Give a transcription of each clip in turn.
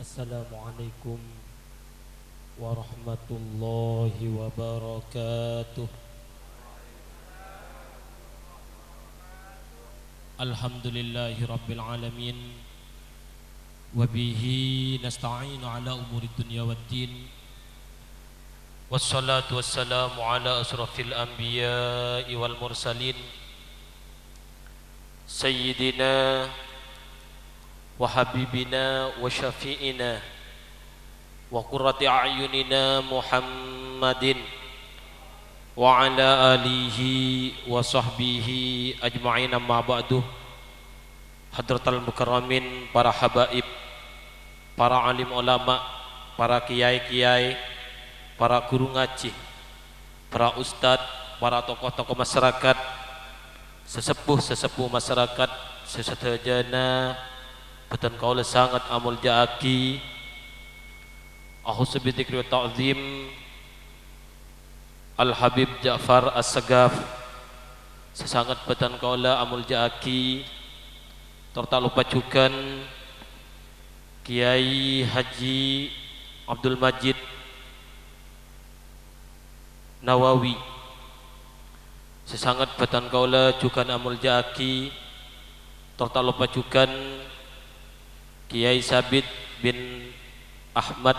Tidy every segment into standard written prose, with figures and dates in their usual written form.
Assalamualaikum warahmatullahi wabarakatuh. Alhamdulillahi rabbil alamin. Wabihi nasta'inu ala umuri dunya waddin. Wassalatu wassalamu ala asrafil anbiya'i wal mursalin Sayyidina wa habibina wa syafi'ina wa qurrati a'yunina Muhammadin wa ala alihi wa sahbihi ajma'in, amma ba'du. Hadratal mukarramin, para habaib, para alim ulama, para kiai-kiai, para guru ngaji, para ustadz, para tokoh-tokoh masyarakat, sesepuh-sesepuh masyarakat sesedajana betan kaula sangat amul jaaki ahusu bidzikri wa ta'zim Al Habib Ja'far As-Sagaf, sesangat betan kaula amul jaaki tak lupa juga Kiai Haji Abdul Majid Nawawi, sesangat betan kaula juga amul jaaki tak lupa juga Kiai Sabit bin Ahmad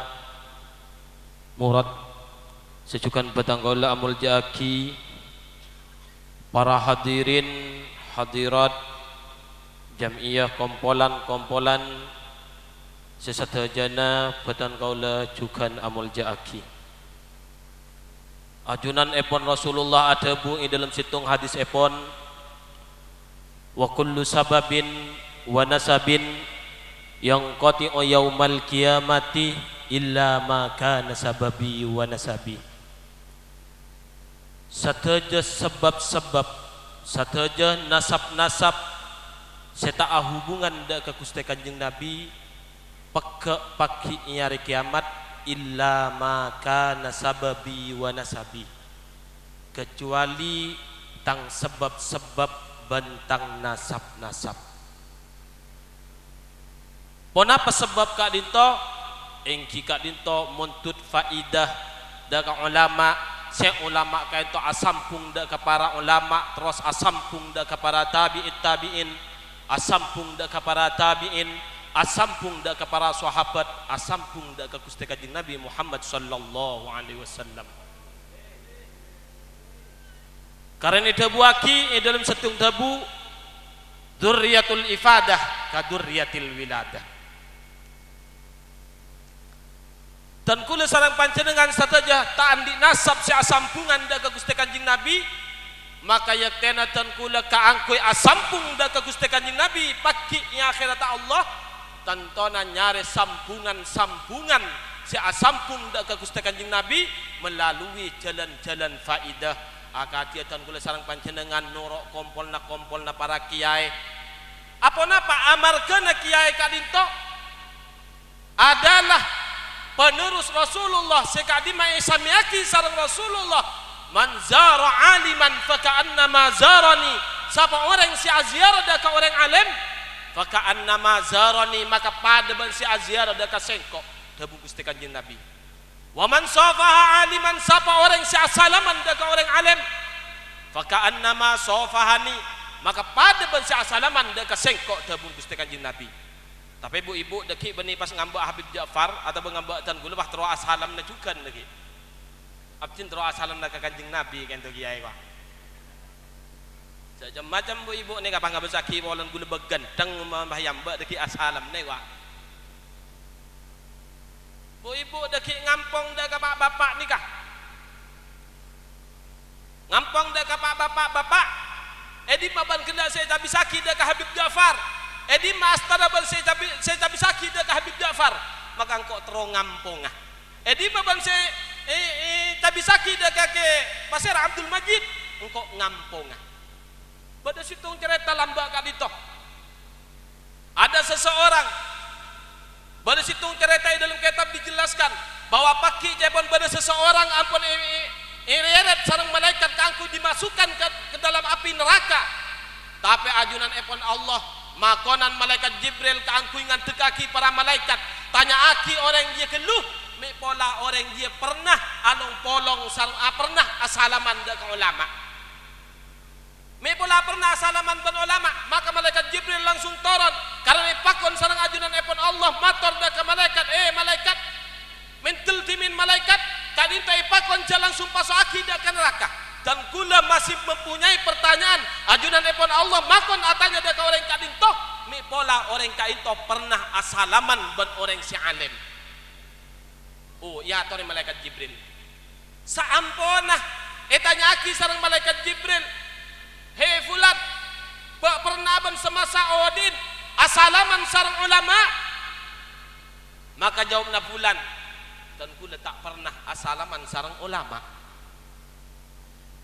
Murad, sejukan batang kaula amul jaaki, para hadirin hadirat Jam'iyah kompolan sesadajana batang kaula juga amul jaaki. Ajunan epon Rasulullah adabu di dalam situng hadis epon, wa kullu sababin wa nasabin yang qati'u yaumal qiyamati illa ma kana sababi wa nasabi. Sataja sebab-sebab, sataja nasab-nasab seta hubungan da ka Gusti Kanjeng Nabi paki nyari kiamat illa ma kana sababi wa nasabi, kecuali tang sebab-sebab bentang nasab-nasab. Ponapa sebab kak dinto engki kak dinto muntut faidah dak ulama, se ulama ka ento asampung dak ka para ulama, terus asampung dak ka para tabi'in, asampung dak ka para tabi'in, asampung dak ka para sahabat, asampung dak ka Gusti Kanjeng Nabi Muhammad sallallahu alaihi wasallam. Karena dabu aki dalam setung dabu dzurriyatul ifadah ka dzurriyatil wiladah. Dan kula sareng panjenengan sataja tak andi nasab si asampungan da ka Gusti Kanjeng Nabi, maka yaktena dan kula kaangkoy asampung da ka Gusti Kanjeng Nabi paki nya akhirat Allah, tantona nyare sampungan si asampung da ka Gusti Kanjeng Nabi melalui jalan-jalan faidah. Akati dan kula sareng panjenengan norok kompolna para kiai. Apa napa amarkeuna kiai kadinto adalah penerus Rasulullah, sekadima isamiaki sareng Rasulullah, man zara aliman faka'annama zarani, siapa orang si aziarah daka orang alim faka'annama zarani, maka pada ban si aziarah daka sengkok dabu Gusti Kanjeng Nabi. Wa man safaha aliman, siapa orang si asalaman daka orang alim faka'annama safahani, maka pada ban si asalaman daka sengkok dabu Gusti Kanjeng Nabi. Tapi ibu-ibu deki bani pas ngambak Habib Ja'far atau ngambak tan gula bah terus asalam na juga lagi. Abcin terus asalam na ka Kanjeng Nabi kento kiai wa. Macam ibu ni kapang ngabak saki bolan gula beganteng mbah yambak deki asalam ni wa. Ibu deki ngampong dak ka bapak ni kah? Ngampong dak ka bapak. Edi maban kena saya tapi saki dak ka Habib Ja'far. Edi master abal saya tapi sakit dak Habib Ja'far, maka engkau terong ngampongah. Edi babang saya tapi sakit dak ke Pasir Abdul Majid, engkau ngampongah. Pada situng cerita lamba kadito. Ada seseorang pada situng cerita dalam kitab dijelaskan bahwa paki jebon pada seseorang ampun iriret sareng malaikat kangku dimasukkan ke dalam api neraka. Tapi ajunan epon Allah makonan malaikat Jibril keangkuingan tekaki para malaikat tanya aki orang dia keluh me pola orang dia pernah along polong pernah asalaman dengan ulama. Me pola pernah asalaman dengan ulama, maka malaikat Jibril langsung turun karena pakon sareng ajunan epon Allah matur ke malaikat, malaikat mentel timin malaikat kadinta ipakon langsung pasok aki ke neraka. Dan kula masih mempunyai pertanyaan ajunan epon Allah makon atanya ke orang kadinto me pola orang kadinto pernah asalaman ben orang si alim. Oh ya tori malaikat Jibril saampona tanya aki sareng malaikat Jibril, hei fulan pernah ben semasa odin asalaman sareng ulama? Maka jawabna fulan, dan kula tak pernah asalaman sareng ulama.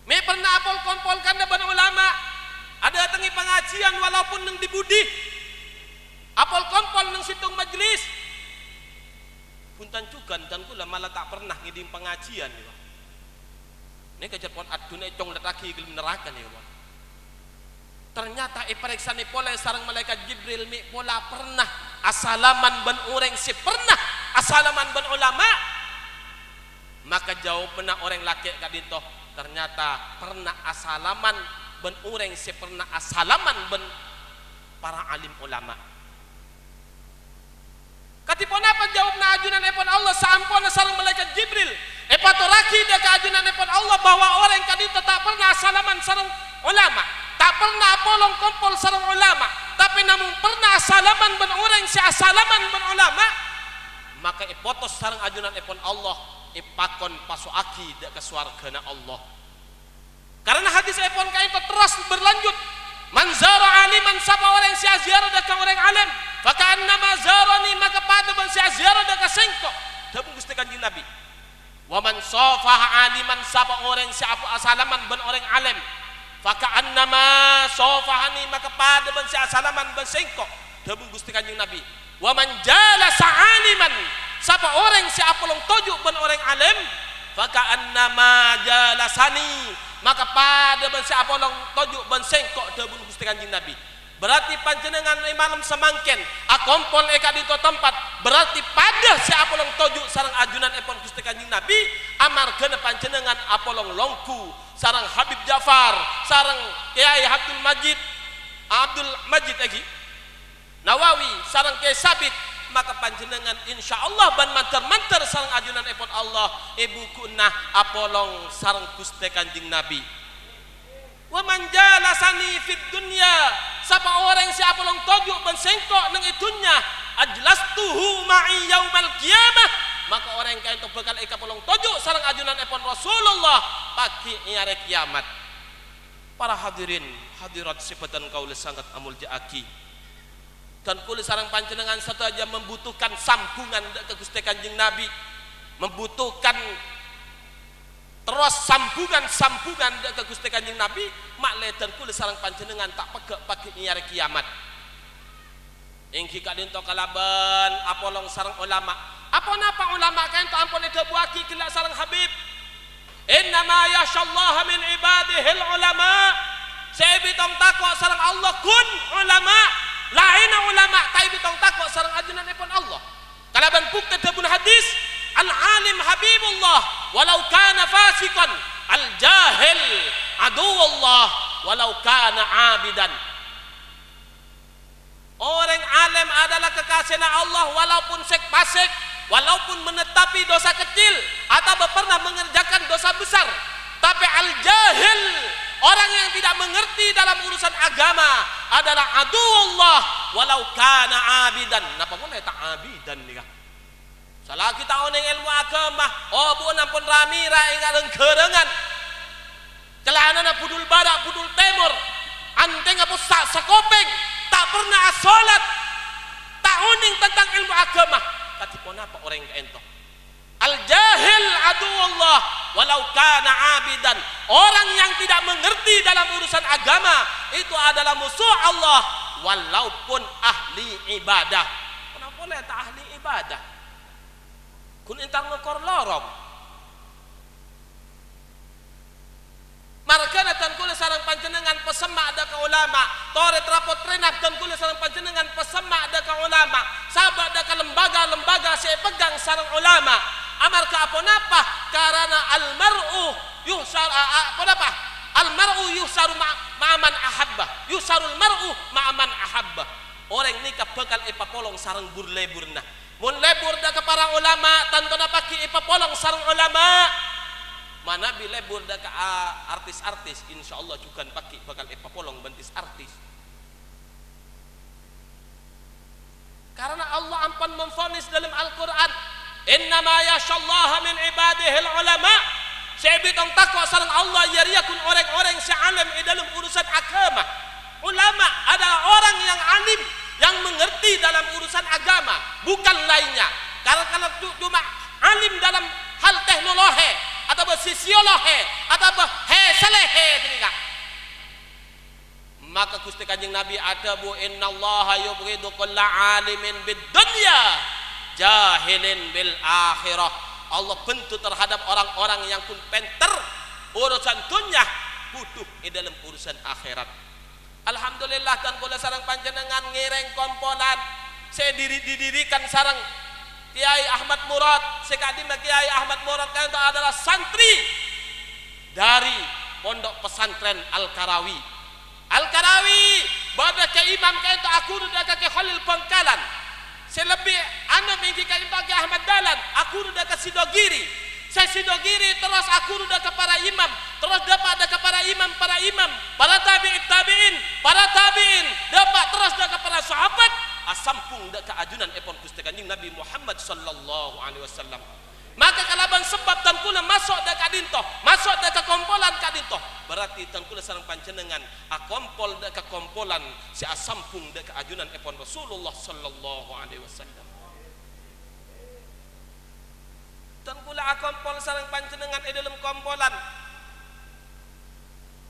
Me pernah apol kompolkan depan ulama, ada tengi pengajian walaupun neng dibudi apol kompol neng situng majlis puntan cukan, dan kula malah tak pernah ngidim pengajian ya. Ini kecepon adune cong letaki gelem neraka ya. Ternyata periksa ni pola sareng malaikat Jibril mi pola pernah asalaman ben orang si pernah asalaman ben ulama. Maka jawab benar orang laki kadinto ternyata pernah asalaman ben orang si pernah asalaman ben para alim ulama. Katipun apa jawabna ajunan epon Allah saampona sareng malaikat Jibril patoraki dia ke ajunan epon Allah bahwa orang kadinto tak pernah asalaman sareng ulama, tak pernah polong kompol sareng ulama, tapi namun pernah asalaman ben orang si asalaman ben ulama. Maka ipotos sareng ajunan epon Allah ipakon pasoaki dak ke swargana Allah. Karena hadis epon kain itu terus berlanjut, man zara aliman sapa orang si ziarah dak ke orang alim maka annama zarani maka pada ban si ziarah dak ke sengko dabung Gusti Kanjeng Nabi. Wa man safaha aliman sapa orang si asalaman ben orang alim maka annama safahani maka pada ban si asalaman ben sengko dabung Gusti Kanjeng Nabi. Wa man jalasa aliman sapa orang si apolong tojuk ben orang alim maka annama jalasani maka pada ben si apolong tojuk ben sengko dabung Gusti Kanjeng Nabi. Berarti panjenengan malam semangken akompon eka di tempat berarti pada si apolong tojuk sarang ajunan epon Gusti Kanjeng Nabi amargana panjenengan apolong longku sarang Habib Jafar sarang Kiai Abdul Majid lagi Nawawi sarang Kiai Sabit, maka panjenengan insyaallah ban mantar-mantar sarang ajunan epon Allah ibu kunah apolong sarang Gusti Kanjeng Nabi. Wa man jalasani fid dunya sapa orang si apolong tojuk ben sengkok nang itunya ajlastuhu ma'i yaumal qiyamah maka orang kain to bekal eka polong tojuk sareng ajunan epon Rasulullah pagi hari kiamat. Para hadirin hadirat sifatan kaula sangat amul jaaki dan kula sareng panjenengan satu aja membutuhkan sambungan ke Gusti Kanjeng Nabi, membutuhkan terus sambungan ke Gusti Kanjeng Nabi makle dan kula sareng panjenengan tak pegek pagi hari kiamat. Engki kadinto kalaban apolong sareng ulama. Apa napa ulama kain to ampun ida buaki kila sareng Habib. Innama yashallaha min ibadihil ulama. Saya bitong takwa sareng Allah kun ulama. Lain ulama kai bitong takwa sareng ajunan ipun Allah. Kalaban bukti dabun hadis al alim habibullah walau kana fasikan al jahil aduwullah walau kana abidan. Orang alim adalah kekasih Allah walaupun sek pasek, walaupun menetapi dosa kecil atau pernah mengerjakan dosa besar. Tapi al-jahil, orang yang tidak mengerti dalam urusan agama adalah aduwullah walau kana abidan. Napa pun tak abidan nih. Salah kita oneng ilmu agama, oh bu nampun ramira ingat lengkerengan. Celanana pudul badak, pudul timur, anteng apa sakopeng. Tak pernah sholat, tak uning tentang ilmu agama. Katipun apa orang yang ento? Al-jahil aduwullah walau kana abidan. Orang yang tidak mengerti dalam urusan agama itu adalah musuh Allah walaupun ahli ibadah. Kenapa boleh tak ahli ibadah? Kun intang ngekor lorong. Markana tan kula sareng panjenengan pesemak ada ke ulama tore trapot renap dan kula sareng panjenengan pesemak daka ulama sabak daka lembaga-lembaga saya pegang sareng ulama amarga apa napa karena almar'u yuhsar apa napa almar'u yuhsaru ma'aman ahabba yuhsarul mar'u ma'aman ahabba orang nikah bakal ipapolong sareng burleburna mun lebur daka para ulama tantona paki ipapolong sareng ulama mana bila lebur daka artis-artis insyaallah juga paki bakal ipapolong bentis artis karena Allah ampun memvonis dalam Al-Qur'an innama yashallaha min ibadihil ulama sebitong takwa sareng Allah yariyakun orang-orang yang alim di dalam urusan agama ulama adalah orang yang alim yang mengerti dalam urusan agama bukan lainnya karena kalau cuma alim dalam hal teknologi atau sisiologi atau selehe maka Gusti Kanjeng Nabi ada bu innallaha yubghidu kulla alimin bid dunya jahilin bil akhirah Allah bentuk terhadap orang-orang yang pun penter urusan dunya butuh di dalam urusan akhirat. Alhamdulillah dan kula sareng panjenengan ngireng kompolan saya didirikan sareng Kiai Ahmad Murad sekadima Kiai Ahmad Murad kan itu adalah santri dari pondok pesantren Al-Karawi pada ke imam kan itu aku udah ke Khalil Bangkalan selebih anu minggi ka Imam Ahmad Dahlan aku udah ke Sidogiri saya Sidogiri terus aku udah ke para imam terus dapat ke para imam para tabi'in dapat terus ke para sahabat asampung dak ke ajunan epon Gusti Kanjeng Nabi Muhammad sallallahu alaihi wasallam maka kalaban sebab tan kula masuk dak kadinto masuk dak ke kompolan kadinto berarti tan kula sareng panjenengan akompol dak ke kompolan si asampung dak ke ajunan epon Rasulullah sallallahu alaihi wasallam tan kula akompol sareng panjenengan di dalam kompolan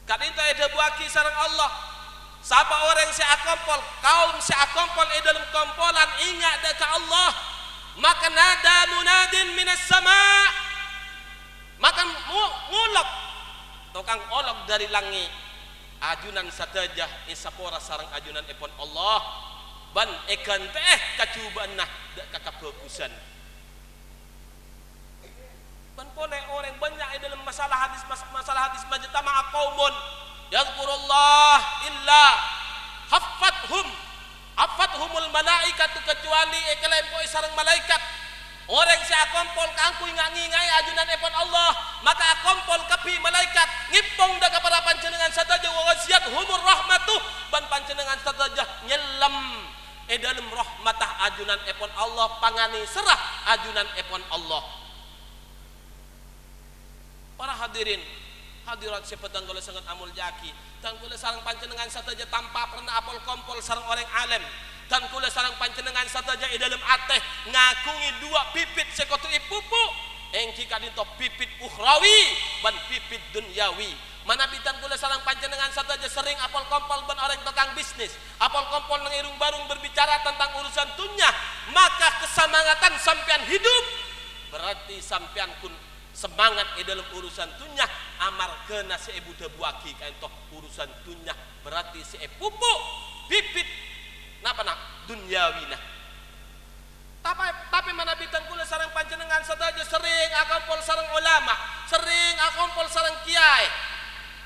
kadinto eda buaki sareng Allah siapa orang si akompol kaum si akompol di dalam kompolan ingat dak ke Allah maka nada munadin minas sama maka ngulok tukang olok dari langit ajunan sadajah isapora sarang ajunan epon Allah ban ekan teh kacuban nah dak kakabagusan ban pole orang banyak di dalam masalah hadis majtama'a qaumun yadhkurullah illa hafathumul malaikatu kecuali ekelempoi sareng malaikat orang si akompol kangku ngai ajunan epon Allah maka akompol kepi malaikat ngipong dak para panjenengan sadaja wa wasiat humur rahmatuh ban panjenengan sadaja nyelam dalam rahmatah ajunan epon Allah pangani serah ajunan epon Allah. Para hadirin hadirat sepedang kula sangat amul jaki dan kula sareng panjenengan sadaja tanpa pernah apol kompol sareng orang alim dan kula sareng panjenengan sadaja di dalam ateh ngakungi dua pipit sekotu ipupu engki kadito pipit ukhrawi ban pipit dunyawi mana bidan kula sareng panjenengan sadaja sering apol kompol ban orang tukang bisnis apol kompol nang irung barung berbicara tentang urusan dunya maka kesemangatan sampean hidup berarti sampean kun semangat di dalam urusan dunya amar kena si ibu debuaki kain toh urusan dunya berarti si pupuk bibit napa nak dunyawina tapi mana bitan kula sareng panjenengan sadaja sering akompol sareng ulama sering akompol sareng kiai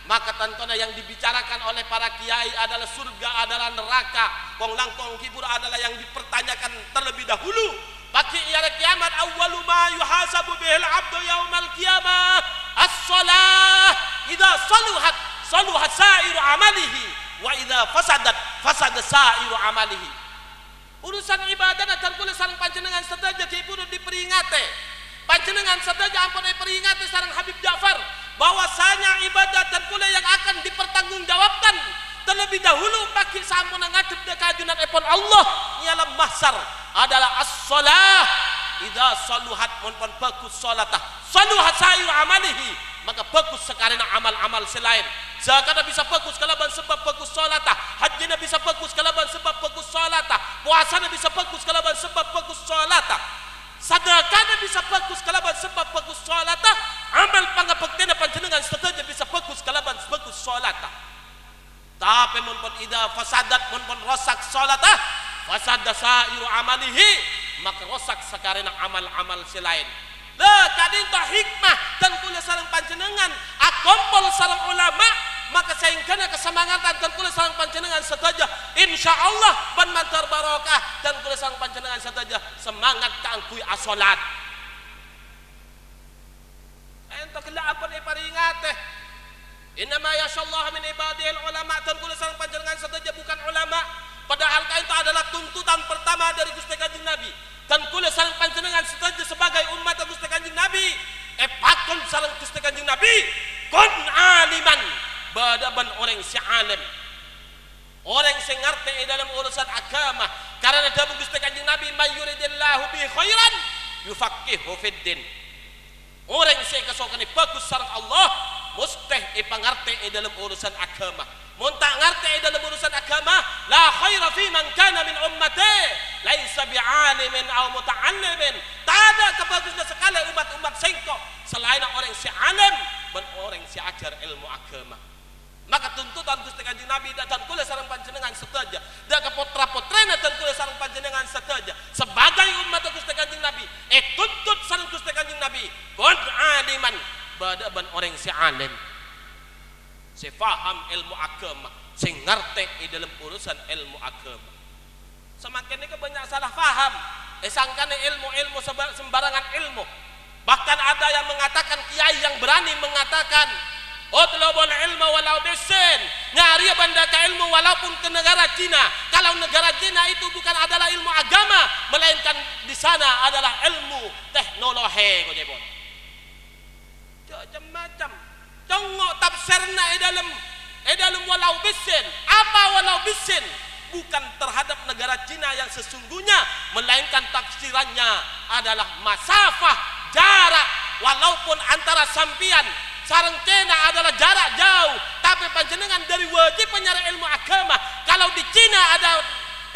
maka tantona yang dibicarakan oleh para kiai adalah surga adalah neraka kong langkong kibur adalah yang dipertanyakan terlebih dahulu bagi hari kiamat awwalu ma yuhasabu bihil abdu yaumal qiyamah as-salah idza saluhat sa'iru amalihi wa idza fasada sa'iru amalihi urusan ibadah dan kula sareng panjenengan sadaja dipun diperingate panjenengan sadaja ampun diperingate sareng Habib Ja'far bahwasanya ibadah dan kula yang akan dipertanggungjawabkan terlebih dahulu bagi sampun ngadep kajunan epon Allah ialah mahsyar adalah as-shalah idza saluhat mun bagus salatah saluhat sa'iru amalihi maka bagus sekarang amal-amal selain zakatnya bisa bagus kalaban sebab bagus salatah hajinya bisa bagus kalaban sebab bagus salatah puasanya bisa bagus kalaban sebab bagus salatah sedekahnya bisa bagus kalaban sebab bagus salatah amal pangabektinya panjenengan sedaja bisa bagus kalaban bagus salatah tapi Tapi mun pun ida fasadat mun pun rosak salatah fasada sairu amalihi, maka rosak sakarena amal-amal selain. Dah kadinta hikmah dan kula sareng panjenengan akompol sareng ulama, maka saingkana kesemangatan dan kula sareng panjenengan sedaja insyaallah ban mantar barokah dan kula sareng panjenengan sedaja semangat kaangkui as-salat. Ento kala apa ni paringate? Innama yasyallahu min ibadil ulama dan kula sareng panjenengan sedaja bukan ulama. Padahal itu adalah tuntutan pertama dari Gusti Kanjeng Nabi. Dan kula sareng panjenengan sedaja sebagai umat Gusti Kanjeng Nabi, pakon sareng Gusti Kanjeng Nabi, kun aliman, badaban orang si alim. Orang sing ngerti dalam urusan agama. Karena dawuh Gusti Kanjeng Nabi, may yuridillahu bi khairan yufaqihu fid din. Orang sing kasokane bagus sareng Allah, mustih ipangerti dalam urusan agama. Mun tak ngerti dalam urusan agama, la khaira fi man kana min ummati laisa bi'alimin aw muta'allimin. Tak ada kebagusnya sekali umat-umat sengkok selain orang si alim dan orang si ajar ilmu agama. Maka tuntutan Gusti Kanjeng Nabi dan kula sareng panjenengan sedaja, dan keputra-putrena dan kula sareng panjenengan sedaja sebagai umat Gusti Kanjeng Nabi, tuntut sareng Gusti Kanjeng Nabi, kun aliman, badaban orang si alim. Saya faham ilmu agama, saya ngerti dalam urusan ilmu agama. Semakin ini banyak salah faham. Sangkane ilmu sembarangan ilmu. Bahkan ada yang mengatakan, kiai yang berani mengatakan, utlubul ilma walau bisin, nyari bandaka ilmu walaupun ke negara Cina. Kalau negara Cina itu bukan adalah ilmu agama, melainkan di sana adalah ilmu teknologi. Macam-macam. Tengok tafsirna dalam walau bisin. Apa walau bisin? Bukan terhadap negara Cina yang sesungguhnya, melainkan tafsirannya adalah masafah, jarak. Walaupun antara sampian sareng Cina adalah jarak jauh, tapi panjenengan dari wajib penyara ilmu agama. Kalau di Cina ada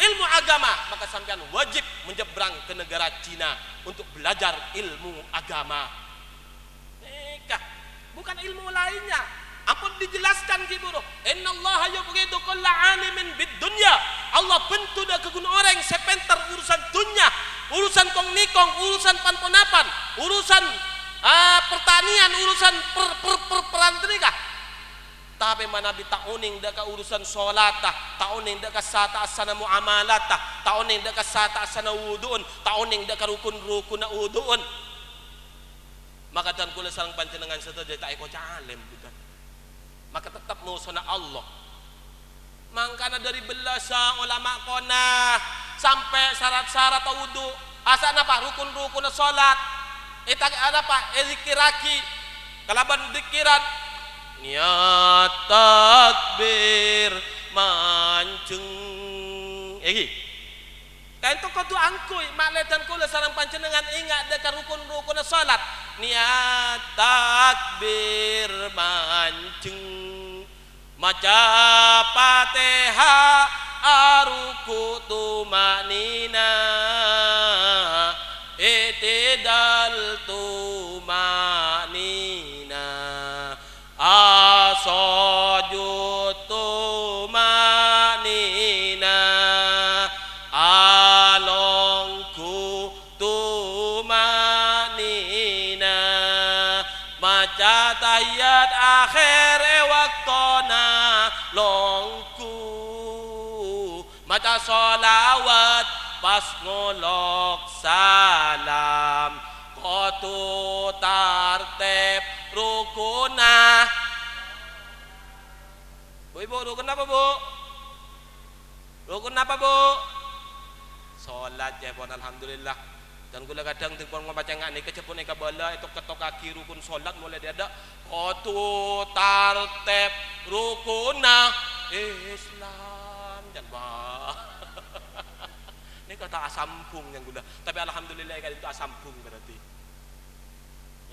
ilmu agama, maka sampean wajib menyeberang ke negara Cina untuk belajar ilmu agama. Bukan ilmu lainnya. Ampun dijelaskan kiburu. Innallaha yubghidu kulla alimin bid dunya. Allah bentu dah kegun orang sepenter urusan dunia, urusan kong nikong, urusan panponapan, urusan pertanian, urusan perantrika. Tapi mana bi tauning dah urusan solatah, tauning dah sata asana muamalatah, tauning dah sata asana wuduun, tauning dah rukun-rukun wuduun. Maka dan kula sareng panjenengan sedaja tak eko alim bukan. Maka tetap mau sana Allah. Mangkana dari belasa ulama kona sampai syarat-syarat wudu, asana apa rukun-rukun salat. Ada apa? Zikiraki. Kalaban zikiran niat takbir mancung. Kain tu kau tu angkui maklum dan kula sareng panjenengan ingat dekat rukun-rukun salat. Niat takbir mancung maca Fatihah aruku tumanina itidal tumanina asojud tumanina alongku tumanina maca tahiyat akhir waktona longku maca sholawat pas ngolok salam kotu tartib rukuna. Bu, rukun apa bu? Rukun apa bu? Sholat ya pun alhamdulillah. Dan gula kadang tipon membaca ngak nih kecepun eka bala itu ketok kaki rukun sholat mulai dia ada kotu tartib rukuna Islam dan bah. Ini kata asampung yang gula. Tapi alhamdulillah kan itu asampung berarti.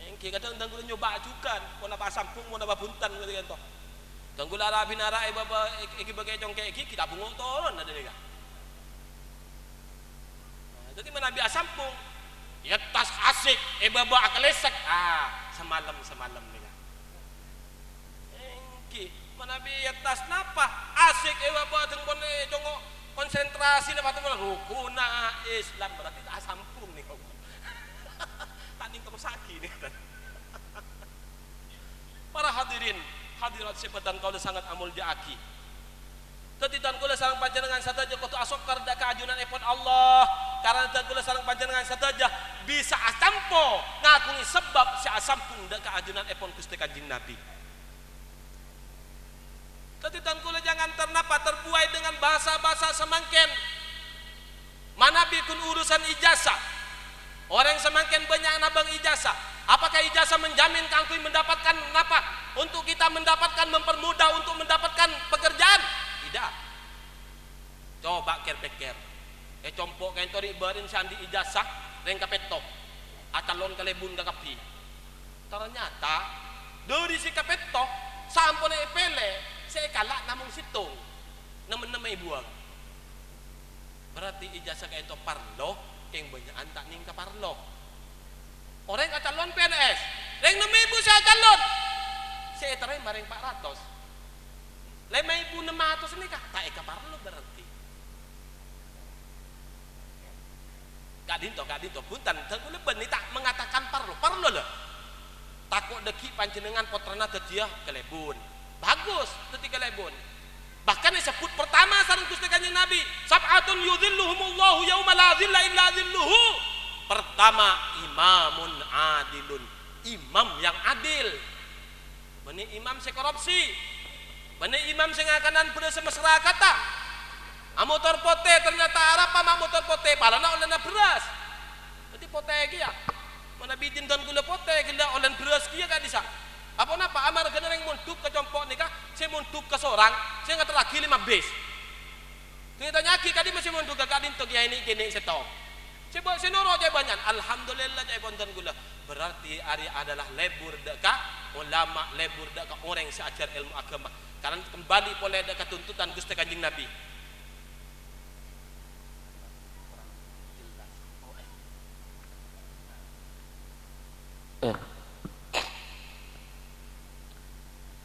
Yang kadang gula nyoba juga, mau napa asampung mau napa buntan gitu kan toh. Dan gula rabi narai baba iki bagai congkek iki kita bungo toron ada deh. Jadi mana biasa sampung, ya tas asik, baba akalesek, semalam nih. Engki, Manabi atas napa asik ewa bateng pon jongo konsentrasi na bateng rukuna Islam berarti tak sampung nih kau. Tak ning sakit nih. Para hadirin hadirat sebatan kau sangat amul diaki. Tetitan kula sareng panjenengan sadaja kudu asok karda keajunan epon Allah karena tetitan kula sareng panjenengan sadaja bisa asampo ngakungi sebab si asampung da keajunan epon Gusti Kanjeng Nabi. Tetitan kula jangan ternapa terbuai dengan bahasa-bahasa semangken manabi kun urusan ijazah orang semangken banyak nabang ijazah. Apakah ijazah menjamin kangkui mendapatkan napa untuk kita mendapatkan mempermudah untuk mendapatkan pekerjaan? Tidak. Coba ker-peker compok kain tori barin sandi ijazah reng kapetok atalon kalebun kakapi ternyata dari si kapetok sampun epele saya kalah namung situng nemen-nemen buang berarti ijazah kain to parlo yang banyak antak ning kaparlo orang atalon PNS reng 6.000 saya calon saya terima reng 400 5.600 ini kah tak eka parlo berarti gak dinto punten tengku leben ini tak mengatakan parlo lah takut deki panjenengan potrana tetia kelebun bagus tetia kelebun bahkan disebut pertama sareng Gusti Kanjeng Nabi sab'atun yudhilluhumullahu yauma la dhilla illa dhilluhu pertama imamun adilun imam yang adil benih imam sekorupsi benih imam sing akanan beres masyarakat tak motor pote ternyata Arab ama motor pote palana olehna beras berarti pote iki ya mana bidin dan gula pote gila olen beras kia kan bisa apa napa amar gana yang muntuk ke compok nikah saya muntuk ke seorang saya nggak terlagi 5 bis kita nyaki kadi masih muntuk ke kadin to kiai ini kini setong coba sinoro aja banyak alhamdulillah aja bonten gula berarti hari adalah lebur deka ulama lebur deka orang yang seajar ilmu agama karena kembali boleh deka tuntutan Gusti Kanjeng Nabi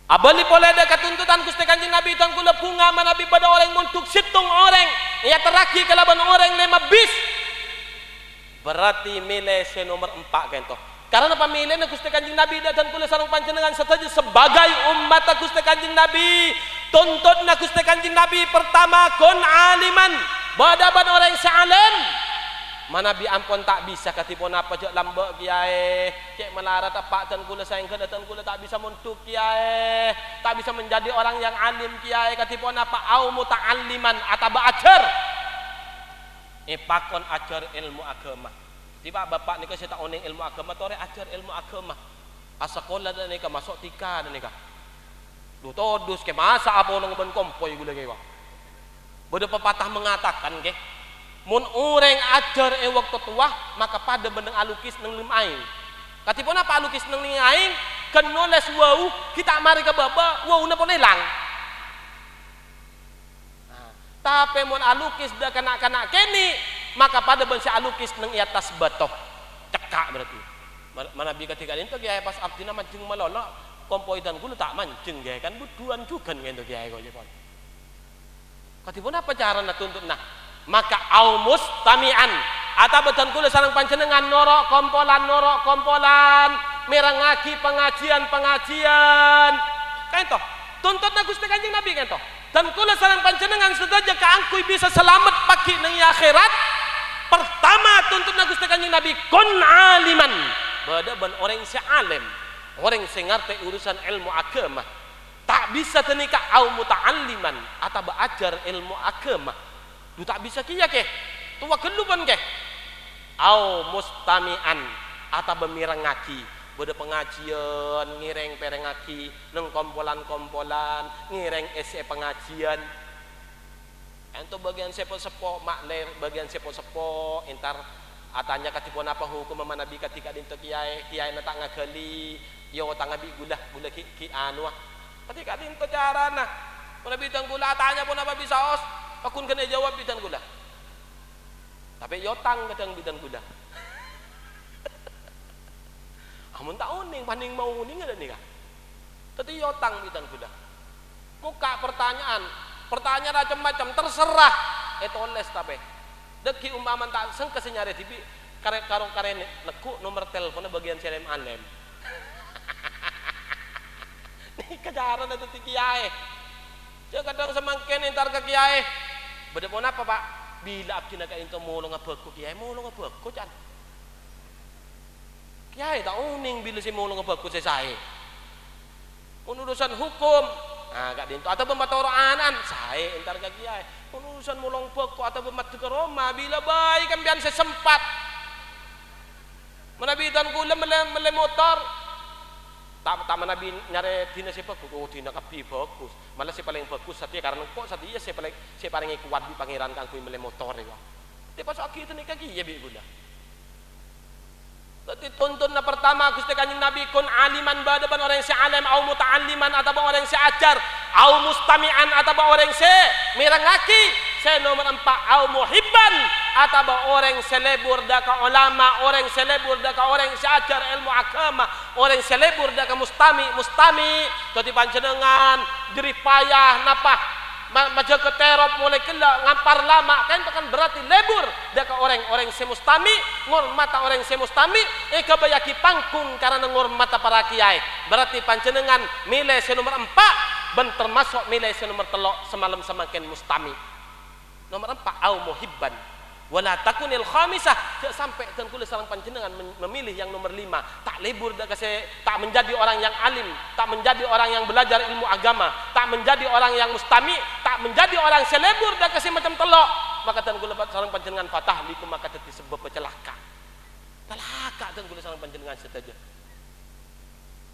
abali boleh ada ketuntutan Gusti Kanjeng Nabi tang kula bunga manabi pada orang muntuk situng orang ia teraki kalaban orang 5 bis berarti milih nomor 4 kento karena apa milih na Gusti Kanjeng Nabi dan kula sareng panjenengan saja sebagai umat Gusti Kanjeng Nabi tuntut na Gusti Kanjeng Nabi pertama kun aliman badaban orang sa'alim manabi ampun tak bisa katipun apa cek lambek kiai cek melarat apa dan kula sayang ke dan kula tak bisa muntuk kiai tak bisa menjadi orang yang alim kiai katipun apa au muta'alliman ataba ajar pakon ajar ilmu agama tiba bapak nika saya tak oning ilmu agama tore ajar ilmu agama asakola dan nika masuk tika dan nika lu todus ke masa apa nang ben kompoi gula kiai bodoh pepatah mengatakan ke mun ureng ajar waktu tua maka pada beneng alukis neng lim aing katipun apa alukis neng lim aing kenoles wau kita mari ke baba wau na pun hilang tapi mun alukis dah kanak-kanak kini maka pada bensi alukis neng atas batok cekak berarti manabi ketika itu kiai pas abdina mancing malolo kompoi dan gula tak mancing kiai kan buduan juga ngento kiai kok jepon katipun apa cara nak tuntut nah maka au mustami'an atau betan kula sareng panjenengan norok kompolan merengaki pengajian kaento tuntutna Gusti Kanjeng Nabi kaento dan kula sareng panjenengan sedaja kaangkui bisa selamat pagi nang akhirat pertama tuntutna Gusti Kanjeng Nabi kun aliman badaban orang yang alim orang yang ngerti urusan ilmu agama tak bisa tenika au muta'alliman atau belajar ilmu agama lu tak bisa kia ke tua kelupan ke au mustami'an atau bemirengaki beda pengajian ngireng perengaki neng kompolan ngireng ese pengajian ento bagian sepo-sepo makler bagian sepo-sepo entar atanya katipun apa hukum manabi ketika dinto kiai na tak ngagali yo tak ngabi gula ki anu ketika dinto carana manabi tang gula atanya pun apa bisa os pakun kena jawab bidan gula tapi yotang kadang bidan gula amun tak uning paning mau uning ada nih kah tapi yotang bidan gula Kuka pertanyaan macam-macam terserah. Itu les tapi. Deki umpaman tak sengke senyare tibi karung karene leku nomor teleponnya bagian selem alem. Nih kejaran itu ti kiai. Dia kadang semangken entar ke kiai. Beda mau apa Pak? Bila abdi nak into mulu ngabeku kiai mulu ngabeku can. Kiai tak uning bila si mulu ngabeku saya. Urusan hukum, nah gak dinto atau pembatoraanan saya entar ke kiai. Urusan mulong beku atau pembat ke Roma bila baik kan biar saya sempat. Menabitan kula mele motor. Tak menabi nyare dina si bagus. Oh dina kapi bagus. Malah si paling bagus satya karena kok satya si paling kuat di pangeran kang kui mele motor ya. Tapi pas itu nih kaki ya bi gula. Tadi tuntun na pertama Gusti Kanjeng Nabi kun aliman badaban orang yang si alim au muta'alliman atau orang yang si ajar au mustami'an atau orang yang si mirangaki se nomor 4 au muhibban atau orang yang selebur daka ulama orang yang selebur daka orang yang si ajar ilmu agama orang yang selebur daka mustami tadi panjenengan jerih payah napah maja keterop mulai kela ngampar lama kan berarti lebur daka orang semustami ngormata orang semustami kabayaki pangkung karena ngormata para kiai berarti panjenengan milih nomor 4 ben termasuk milih nomor 3 semalam semakin mustami nomor 4 au muhibban wala takunil khamisah sampai dan kula sareng panjenengan memilih yang nomor 5 tak lebur tak menjadi orang yang alim tak menjadi orang yang belajar ilmu agama tak menjadi orang yang mustami tak menjadi orang selebur dan kasih macam telok maka dan kula sareng panjenengan fatah likum maka dadi sebab celaka dan kula sareng panjenengan saja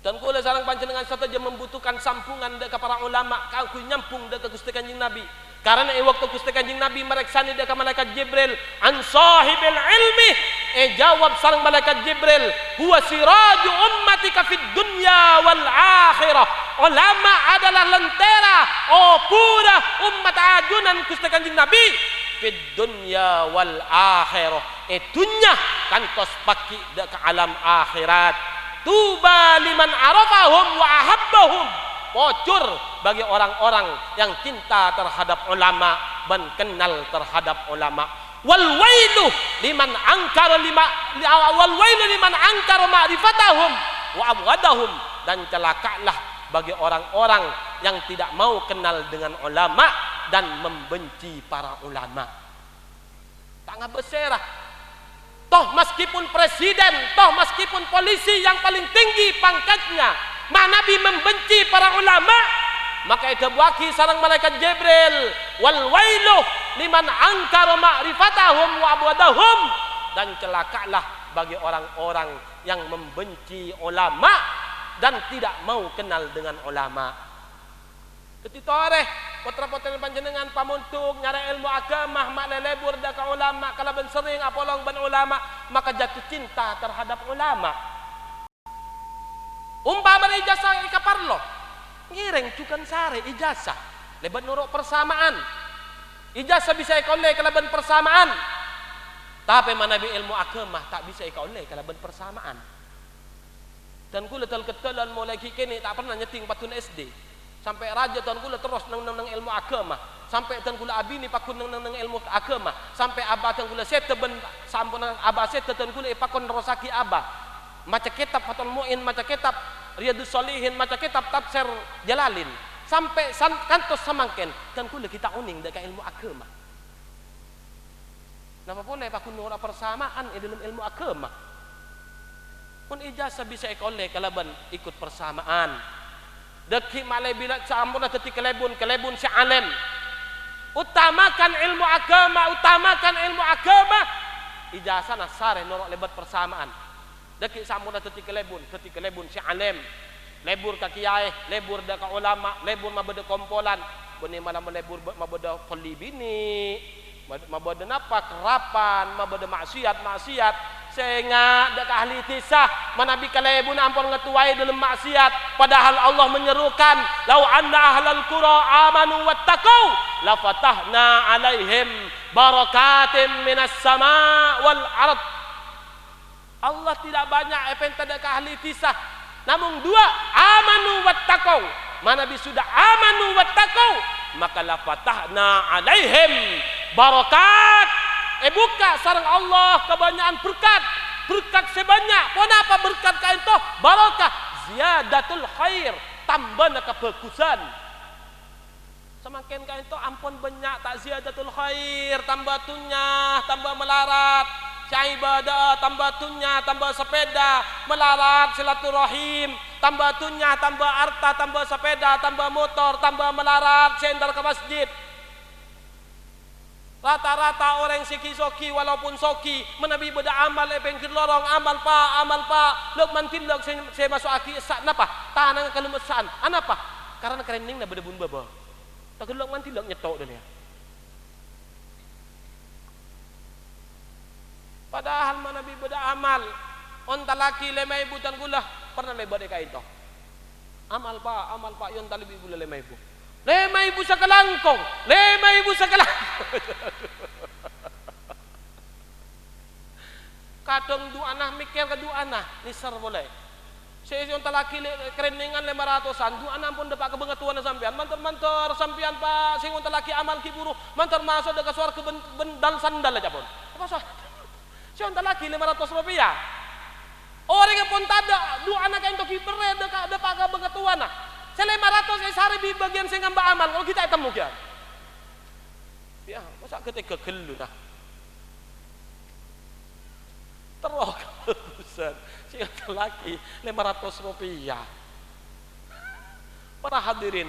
dan kula sareng panjenengan saja membutuhkan sampungan deka para ulama kangku nyampung deka Gusti Kanjeng Nabi. Karena waktu Gusti Kanjeng Nabi mereksani deka malaikat Jibril an sahibil ilmi jawab sareng malaikat Jibril huwa siraju ummatika fid dunya wal akhirah ulama adalah lentera pura umat ajunan Gusti Kanjeng Nabi fid dunya wal akhirah dunya kantos paki deka alam akhirat tuba liman arafahum wa ahabbahum bocor bagi orang-orang yang cinta terhadap ulama dan kenal terhadap ulama wal wailu liman angkara ma'rifatahum wa abghadahum dan celakalah bagi orang-orang yang tidak mau kenal dengan ulama dan membenci para ulama. Tak ngabeserah toh meskipun presiden toh meskipun polisi yang paling tinggi pangkatnya Nabi membenci para ulama maka itu waki sareng malaikat Jibril wal wailu liman angkara ma'rifatahum wa abwadahum dan celakalah bagi orang-orang yang membenci ulama dan tidak mau kenal dengan ulama. Ketika oreh putra-putra panjenengan pamuntuk nyara ilmu agama mak lelebur daka ulama kalau ben sering apolong ben ulama maka jatuh cinta terhadap ulama. Umpama ijazah ikaparlo ngireng cukan sare ijazah leban nuruk persamaan ijazah bisa ikoleh kalaban persamaan tapi manabi ilmu agama tak bisa ikoleh kalaban persamaan dan kula ketelan mulai kini tak pernah nyeting patun SD sampai raja dan kula terus nang ilmu agama sampai dan kula abini pakun nang ilmu agama sampai abah dan kula seteben sampun abah seteben kula ipakon rosaki abah maca kitab Fathul Mu'in, maca kitab Riyadus Shalihin, maca kitab Tafsir Jalalin sampai kantos samangken kan kula kita uning deka ilmu agama. Napa pun pakun ora persamaan dalam ilmu agama. Pun ijazah bisa ikoleh kalaban ikut persamaan. Deki malai bila sampuna teti kelebun si alim. Utamakan ilmu agama. Ijazah nasare norok lebat persamaan. Deki sampuna teti kelebun si alim. Lebur ka kiai, lebur da ka ulama, lebur mabeda kompolan. Beni malam lebur mabeda polibini. Mabeda napa kerapan, mabeda maksiat. Sehingga da ka ahli tisah manabi kalebun ampun ngetuai dalam maksiat. Padahal Allah menyerukan, "Lau anna ahlal qura amanu wattaqau, la fatahna 'alaihim barakatim minas sama' wal ard." Allah tidak banyak epenta da ka ahli tisah. Namun dua, amanu wattaqau. manabi sudah amanu wattaqau, maka la fatahna alaihim barakat. Buka sareng Allah kebanyakan berkat. Berkat sebanyak. Kenapa berkat kain toh? Barakah, ziyadatul khair, tambah kebagusan. Semakin kain toh ampun banyak tak ziyadatul khair, tambah tunyah, tambah melarat. Ibadah, tambah tunyah, tambah sepeda, melarat silaturahim, tambah tunyah, tambah harta, tambah sepeda, tambah motor, tambah melarat, sendal ke masjid. Rata-rata orang soki walaupun soki menabi beda amal pengkir lorong amal pak lok mantin lok saya masuk aki sak napa tanang kelemesaan anapa karena kerening na beda bun baba tak lok mantin lok nyetok dunia. Padahal manabi beda amal onta laki lemai butan gula pernah lebar kain toh amal pak yon talibi gula lemai bu lemai bu sakalangkong kadang dua anak mikir ke dua anak nisar boleh saya yon laki kereningan 500-an dua anak pun dapat kebengetuan sampean mantor sampean pak sing onta laki amal kiburu mantor masuk dekat suar ke bendal sandal aja pun apa sah contoh lagi 500 rupiah. Orang yang pun tak ada dua anak yang toki bered ada pakai bengetuan nah. Saya 500 sehari di bagian saya ngambak amal kalau kita temu kan. Ya, masa ketika gelu nah. Terus kebusan contoh lagi 500 rupiah. Para hadirin,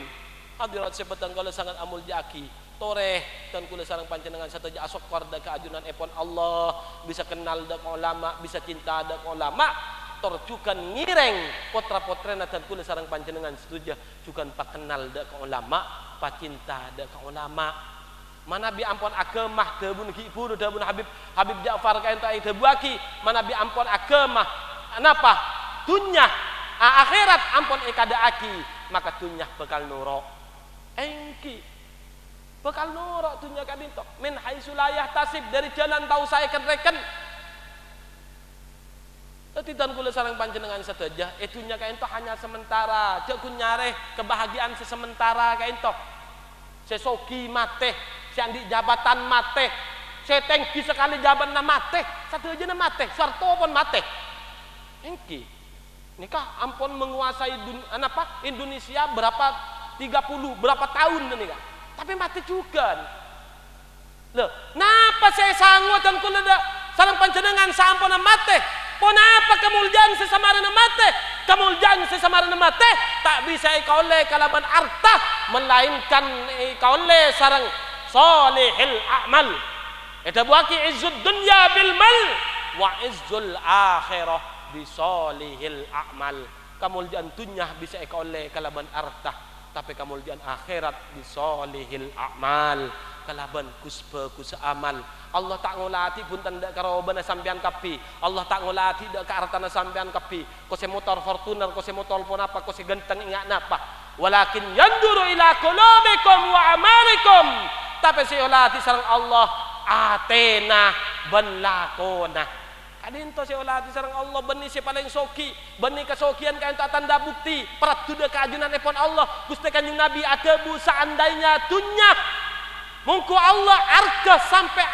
hadirat sebetang kalau sangat amul jaki. Toreh dan kula sareng panjenengan sataja asokor da keajunan epon Allah bisa kenal da ulama bisa cinta da ulama torjukan ngireng potra-potrena dan kula sareng panjenengan setuju juga pak kenal da ulama pak cinta da ulama mana bi ampon agemah debun hibur debun Habib Ja'far kaen ta debuaki mana bi ampon agemah anapa dunya akhirat ampon ekadaaki maka dunya bakal nuro engki bakal nurok dunia kadintok min haisulayah tasib dari jalan tahu saya reken tapi dan kula sareng panjenengan sedaja dunia kain tok hanya sementara jago nyareh kebahagiaan sesementara kain tok sesogi mate siandi jabatan mate setengki sekali jabatan mate satu aja na mate sarto pun mate engki nikah ampun menguasai Indonesia berapa 30 berapa tahun nikah tapi mati juga. Loh, napa saya sanggup dan kula sareng panjenengan sampun mate? Ponapa kemuliaan sesamarana mate? Kemuliaan sesamarana mate tak bisa ikaule kalaban arta melainkan ikaule sareng salihil a'mal. Eta buaki izzud dunya bil mal wa izzul akhirah bi salihil a'mal. Kemuliaan dunya bisa ikaule kalaban arta tapi kemudian akhirat bisolihil a'mal kalaban kus amal Allah tak ngulati pun tanda karobana sampean kapi Allah tak ngulati dak kartana sampean kapi kose motor Fortuner kose motor pun apa kose genteng ingat napa walakin yanduru ila qulubikum wa amalikum tapi seolati sareng Allah atena ben lakona kadinto seolati sareng Allah benih si paling soki benih kesokian kain tak tanda bukti perat duda keajunan epon Allah Gusti Kanjeng Nabi ada bu seandainya dunya mungku Allah arga sampai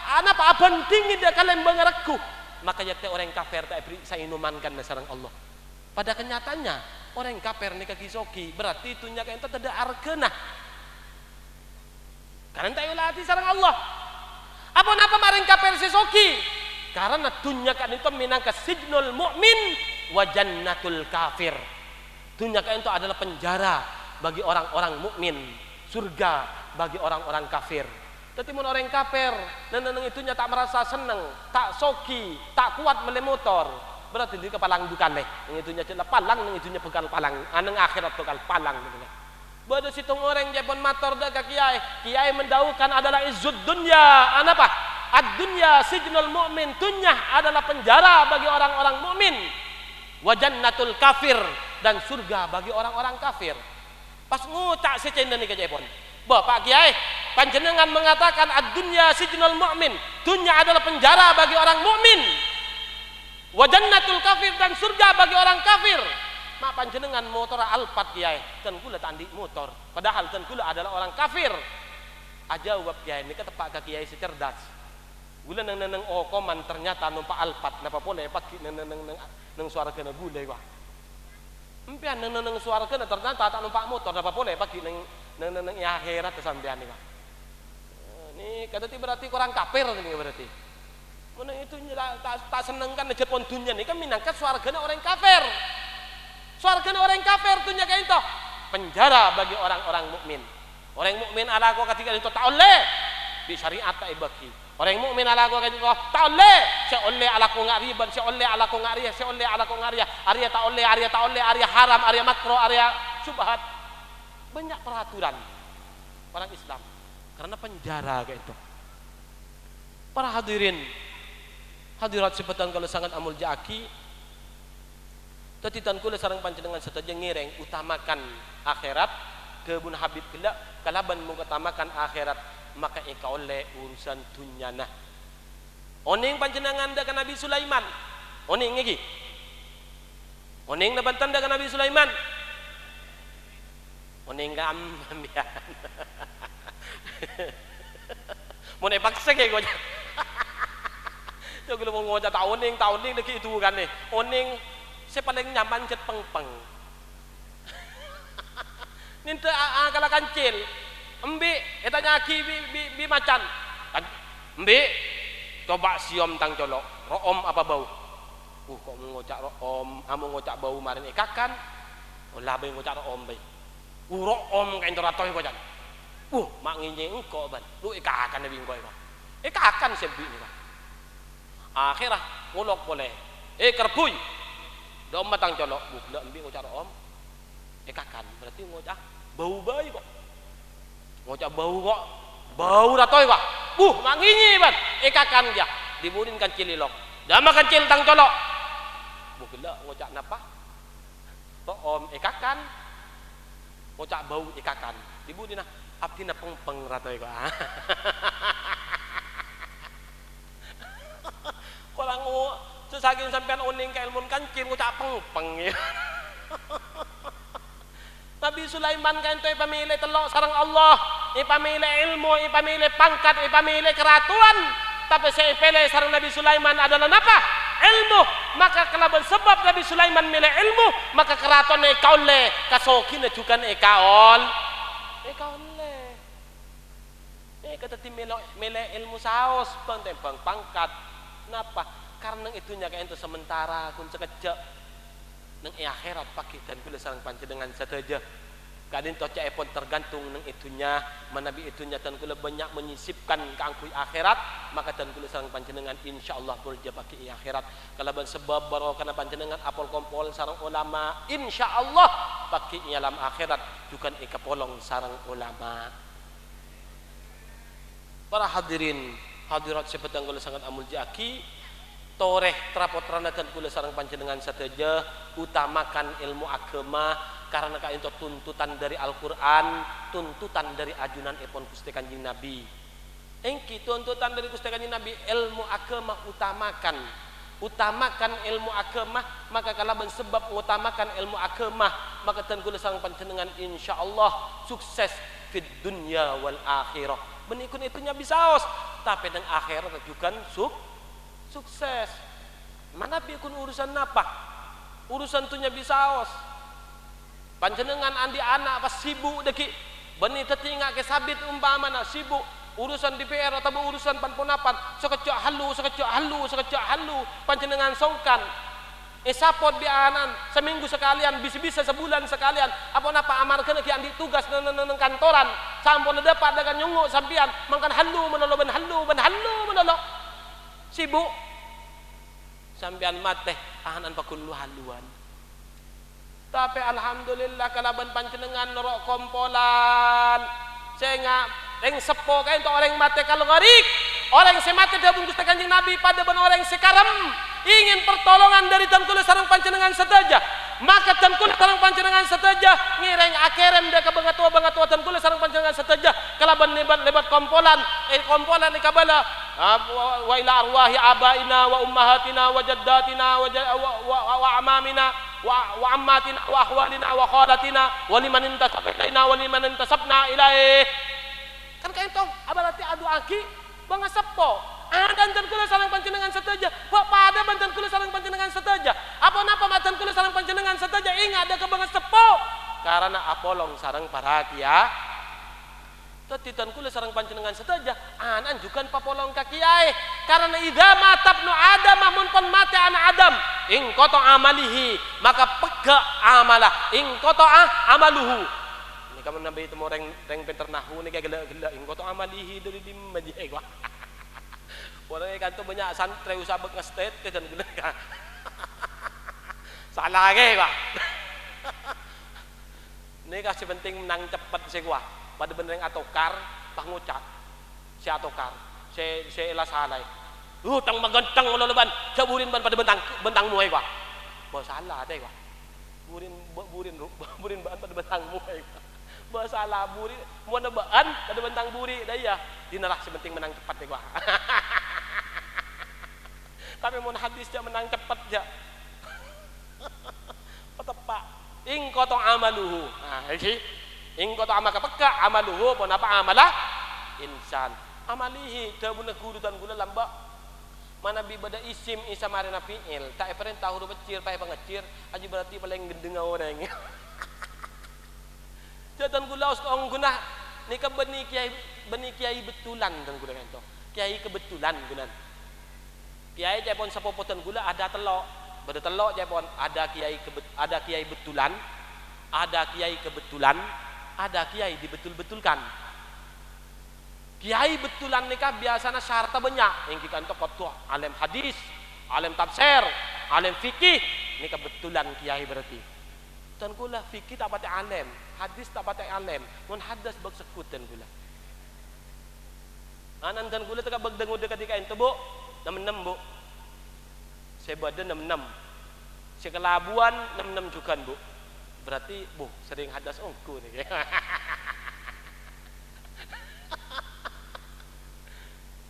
apa pentingin dia kalian mengerekku maka yakti orang kafir tak beri saya inumankan sareng Allah pada kenyataannya orang kafir ni kaki soki berarti dunya kain tak ada arga nah karena tak seolati sareng Allah apa maring kafir si soki karena dunia kan itu minangka sijnul mu'min wa jannatul kafir. Dunia kan itu adalah penjara bagi orang-orang mukmin, surga bagi orang-orang kafir. Tapi mun orang kafir, neneng itunya tak merasa senang, tak soki, tak kuat melemotor. Berarti di kepalang bukan leh. Yang itunya cila palang, yang itunya bekal palang. Aneng akhirat bekal palang. Bodoh situng orang jepon motor dah kiai mendaukan adalah izzud dunya. Apa? Ad-dunya sijnul mu'min dunya adalah penjara bagi orang-orang mukmin wa jannatul kafir dan surga bagi orang-orang kafir pas ngucak secenda ni kejepon Bapak Kiai panjenengan mengatakan ad-dunya sijnul mu'min dunya adalah penjara bagi orang mukmin wa jannatul kafir dan surga bagi orang kafir mak panjenengan motor Alphard kiai dan kula tandi motor padahal dan kula adalah orang kafir aja wab kiai ini ketepak ke kiai secerdas gula neng okoman ternyata numpak Alphard napa boleh pagi neng suara kena gula wah empian neng suara kena ternyata tak numpak motor napa boleh pagi neng akhirat sampean nih wah ini kata berarti kurang kafir ini berarti mana itu tak seneng kan nejat pon dunia nih kan minangkat suarganya orang kafir suarganya orang kafir tuh kayak itu penjara bagi orang-orang mukmin orang mukmin ala kau ketika itu tak oleh di syariat tak ibaki orang mukmin ala kau ketika itu tak oleh saya oleh ala kau nggak riban saya oleh ala kau nggak ria saya oleh ala kau nggak ria area tak oleh area haram area makro area subhat banyak peraturan orang Islam karena penjara kayak itu para hadirin hadirat sebatan kalau sangat amul jaki tetitan kula sareng panjenengan sataja ngireng utamakan akhirat kebun Habib kila kalaban mengutamakan akhirat maka eka oleh urusan dunyana oning panjenengan da Nabi Sulaiman oning lagi oning nabantan da Nabi Sulaiman oning gambian mau nepaksa kayak gue Yo kalau mau ngocak tahun ning lagi itu kan nih. Oning saya paling nyaman cet peng. Ninta akala kancil. Embi eta nyaki bi macan. Embi coba siom tang colok. Room apa bau? Kok mau ngocak room, amo ngocak bau marin ikakan. Olah bae ngocak room bae. Room kain toratoy ko jan. Mak nginye engko ban. Lu ikakan nabi engko. Ikakan sebi ni kan. Akhirah ngulok boleh kerpuy dom matang colok bukla embi ngocak om kakan berarti ngocak bau bayi kok ngocak bau kok bau ratoy kok manginyi ban kakan dia diburin kan cililok dah makan cil tang colok bukla ngocak napa om kakan ngocak bau kakan diburin nah abdi na peng ratoy kok orang sesagin sampean oning ke ilmu kancil ngucap peng ya. Nabi Sulaiman kan itu pamilih telok sarang Allah, pamilih ilmu, pamilih pangkat, pamilih keratuan. Tapi saya pilih sarang Nabi Sulaiman adalah apa? Ilmu. Maka kalaban sebab Nabi Sulaiman milih ilmu, maka keratuan ekaole, kasokin juga ekaol. Kata milih ilmu saos, bang pangkat. Kenapa? Karena itunya kayak itu sementara kun sekejap nang akhirat pakai dan kula sareng panjenengan sateja kadin toca epon tergantung nang itunya manabi itunya dan kula banyak menyisipkan keangkui akhirat maka dan kula sareng panjenengan insyaallah boleh pakai akhirat kalaban sebab baro kana panjenengan apol kompol sareng ulama insyaallah pakai dalam akhirat juga eka polong sareng ulama. Para hadirin hadirat sebetang kula sangat amul jaki toreh trapotrana dan kula sareng panjenengan sateja utamakan ilmu agama karena ka itu tuntutan dari Al-Qur'an tuntutan dari ajunan epon Gusti Kanjeng Nabi engki tuntutan dari Gusti Kanjeng Nabi ilmu agama utamakan ilmu agama maka kalaban sebab utamakan ilmu agama maka dan kula sareng panjenengan insyaallah sukses fid dunya wal akhirah benikun itunya bisa tapi dengan akhirat juga sukses mana bikin urusan apa urusan tunya bisa panjenengan andi anak pas sibuk deki beni tetingak ke sabit umpamana sibuk urusan DPR atau urusan panponapan sekejap halu panjenengan songkan sapot bianan seminggu sekalian bisa sebulan sekalian apa amarkan ki andi tugas nang kantoran sampun dapat dengan nyunguk sampian mangkan halu menolong sibuk sampian mate ahanan pakullu haluan tapi alhamdulillah kalaban panjenengan norok kompolan saya yang sepo kain to orang mate kalau ngarik orang semate dabung Gusti Kanjeng Nabi pada ben orang sekarang ingin pertolongan dari tangkul sareng panjenengan saja maka tangkul sareng panjenengan saja ngireng akerem da bangatua tangkul sareng panjenengan saja kalaban lebat kompolan ikabala wa ila arwahi abaina wa ummahatina wa jaddatina wa amamina wa ammatina wa akhwalina wa khalatina wa liman intasabna wa liman intasabna ilaih. Kan kayak itu abalati adu aki bangga sepo. Dan kula sareng panjenengan seteja. Kok pada banten kula sareng panjenengan seteja. Apa napa banten kula sareng panjenengan seteja ingat ada kebangan sepo. Karena apolong sareng para kiai. Tetitan kula sareng panjenengan seteja anan jukan papolong ka kiai. Karena idza matabnu adam mun pun mati anak adam ing qata amalihi maka pega amalah ing qata amaluhu. Ini kamu nabi itu orang pinter nahu ni kayak gela-gela ing qata amalihi dari lima je gua. Orang ikan tu banyak santri usah ngestet dan gula. Salah lagi gua. Ini kasih penting menang cepat sih gua. Pada bener yang atokar, tak ngucap, si atokar, si elas salai. Tang magantang ulo leban, caburin ban pada bentang muai gua. Bawa salah deh gua. Burin ban pada bentang muai gua. Bawa salah burin, mau nebaan pada bentang buri, dah ya. Dinalah sepenting menang cepat deh gua. Tapi mau hadis dia menang cepat je. Petepak, ing kotong amaluhu. Nah, ini. Ing kota amaka peka amaluhu pun apa amalah insan amalihi tabuna guru dan gula lamba mana bi bada isim isa marina fiil tak perintah huruf kecil pai pangecir aja berarti paling gendeng orang jatan gula us ong guna ni ka beni kiai betulan dan gula ento kiai kebetulan gunan kiai japon sapopotan gula ada telok bada telok japon ada kiai betulan ada kiai kebetulan ada kiai dibetul-betulkan. Kiai betulan nikah biasanya syaratnya banyak. Yang kita untuk ketua alim hadis, alim tafsir, alim fikih. Ini kebetulan kiai berarti. Dan kula fikih tak pakai alim, hadis tak pakai alim. Mun hadas bag sekut dan kula. Anan dan kula tak bag dengu dekat ketika itu bu, 66 bu. Saya badan 66. Saya kelabuan 66 juga bu. Berarti sering hadas ongku nih.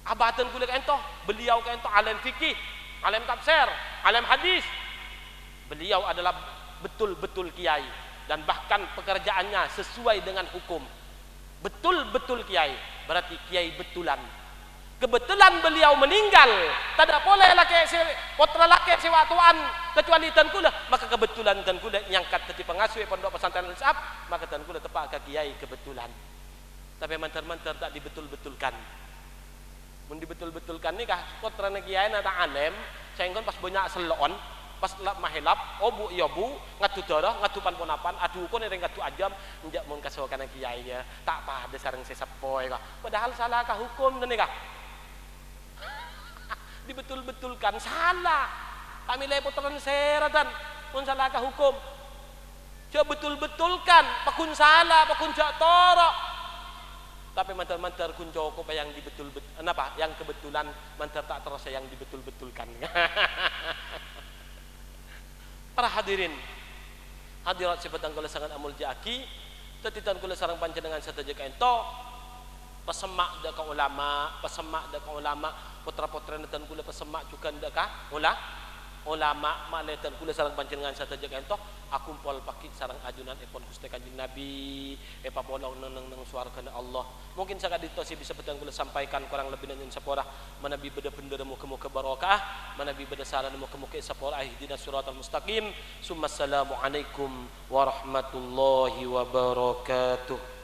Abatan kuliah ento, beliau ke ento alim fikih, alim tafsir, alim hadis. Beliau adalah betul-betul kiai dan bahkan pekerjaannya sesuai dengan hukum. Betul-betul kiai, berarti kiai betulan. Kebetulan beliau meninggal, tidak boleh laki putra laki sewatuan kecuali tan kula, maka kebetulan tan kula nyangkat ke pengasuh pondok pesantren Al-Isab, maka tan kula tepak ke kiai kebetulan. Tapi mantar-mantar tak dibetul-betulkan. Mun dibetul-betulkan ni kah putra kiai na tak alim, sehingga pas banyak selon, pas mahilap, obu ya bu, ngatu darah, ngatu panponapan, aduh ko ning ngatu ajam, njak mun kasokan kiai ya, tak pada sareng sesapoy kah. Padahal salah kah hukum dan nikah. Dibetul-betulkan salah kami lay putaran seratan pun salah ke hukum coba betul-betulkan pakun salah pakun jak torok tapi mantar-mantar kun cukup yang dibetul-betul kenapa yang kebetulan mantar tak terasa yang dibetul-betulkan. Para hadirin hadirat sebetang kula sangat amul jaki tetitan kula sareng panjenengan sateja ka ento pesemak dak ulama putra-putra dan kula pesemak juga ndakah ulama maletan kula sareng panjenengan sateja ento aku pol pakit sareng ajunan epon Gusti Kanjeng Nabi papolong nang swargana Allah. Mungkin sakit ditosi bisa betang kula sampaikan kurang lebih dengan sapora manabi beda benda muka-muka barokah manabi beda salah muka-muka sapora ihdinas siratal mustaqim. Assalamualaikum warahmatullahi wabarakatuh.